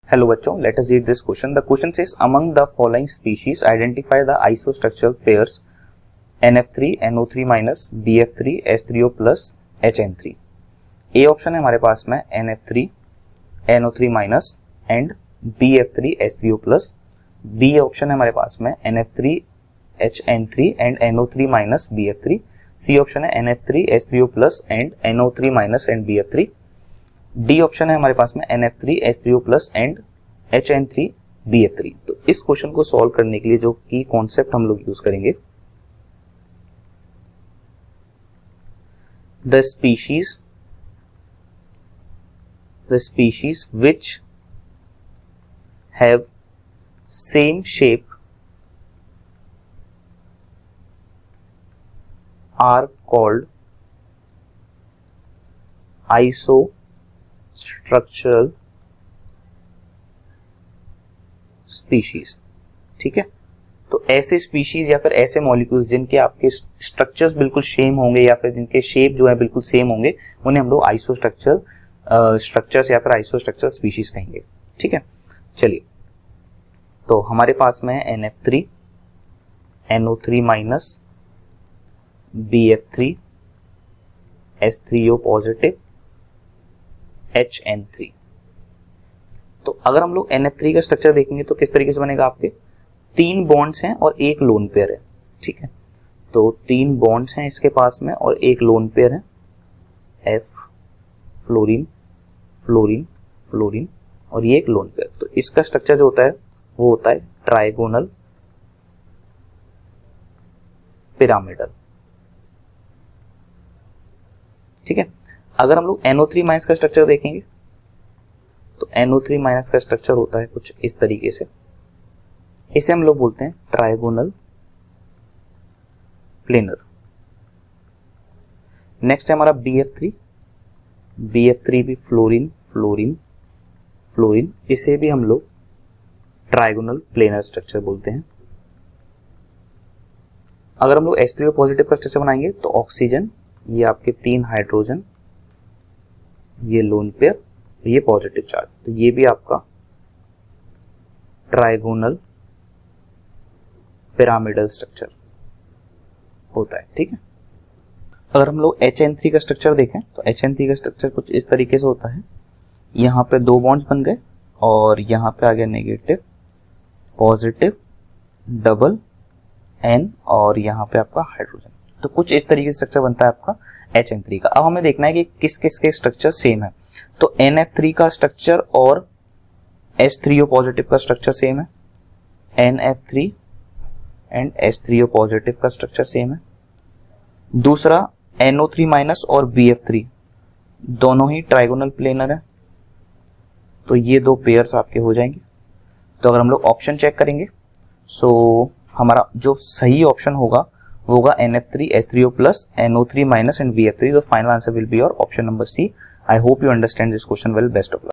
Hello बच्चों, let us read this question. The question says among the following species identify the isostructural pairs NF3 NO3 minus BF3 S3O plus HN3. A option है हमारे पास में NF3 NO3 minus and BF3 S3O plus. B option है हमारे पास में NF3 HN3 and NO3 minus BF3. C option है NF3 S3O plus and NO3 minus and BF3. D option है हमारे पास में NF3 S3O plus and HN3 BF3. तो इस क्वेश्चन को सॉल्व करने के लिए जो की कॉन्सेप्ट हम लोग यूज करेंगे, the species which have same shape are called isostructural species. ठीक है, तो ऐसे स्पीशीज या फिर ऐसे मॉलिक्यूल्स जिनके आपके स्ट्रक्चर्स बिल्कुल सेम होंगे या फिर जिनके शेप जो है बिल्कुल सेम होंगे, उन्हें हम लोग स्ट्रक्चर्स या फिर आइसोस्ट्रक्चरल स्पीशीज कहेंगे. ठीक है, चलिए, तो हमारे पास में है NF3 NO3 minus BF3 S3O positive HN3. तो अगर हम लोग NF3 का स्ट्रक्चर देखेंगे तो किस तरीके से बनेगा, आपके 3 बॉन्ड्स हैं और एक लोन पेयर है. ठीक है, तो 3 बॉन्ड्स हैं इसके पास में और एक लोन पेयर है, F फ्लोरीन फ्लोरीन फ्लोरीन, और ये एक लोन पेयर. तो इसका स्ट्रक्चर जो होता है वो होता है ट्राइगोनल पिरामिडल. ठीक है, अगर हम लोग NO3 माइनस का स्ट्रक्चर देखेंगे तो NO3 माइनस का स्ट्रक्चर होता है कुछ इस तरीके से. इसे हम लोग बोलते हैं ट्राइगोनल प्लेनर. नेक्स्ट है हमारा BF3 भी फ्लोरीन फ्लोरीन फ्लोरीन, इसे भी हम लोग ट्राइगोनल प्लेनर स्ट्रक्चर बोलते हैं. अगर हम लोग H3O पॉजिटिव का स्ट्रक्चर बनाएंगे तो ऑक्सीजन, ये आपके 3 हाइड्रोजन, ये लोन पेयर, ये पॉजिटिव चार्ज, तो ये भी आपका ट्राइगोनल पिरामिडल स्ट्रक्चर होता है. ठीक है, अगर हम लोग HN3 का स्ट्रक्चर देखें तो HN3 का स्ट्रक्चर कुछ इस तरीके से होता है. यहां पे 2 बॉन्ड्स बन गए और यहां पे आ गया नेगेटिव पॉजिटिव डबल N और यहां पे आपका हाइड्रोजन. तो कुछ इस तरीके से स्ट्रक्चर बनता है आपका HN3 का. अब हमें देखना है कि किस किस के स्ट्रक्चर सेम है. तो NF3 का स्ट्रक्चर और S3O पॉजिटिव का स्ट्रक्चर सेम है. NF3 एंड S3O पॉजिटिव का स्ट्रक्चर सेम है. दूसरा NO3 माइनस और BF3 दोनों ही ट्राइगोनल प्लेनर है, तो ये 2 पेयर्स आपके हो जाएंगे. तो अगर हम लोग ऑप्शन चेक करेंगे सो हमारा जो सही ऑप्शन होगा वो होगा NF3 S3O plus NO3 minus and BF3. The final answer will be your option number C. I hope you understand this question well. Best of luck.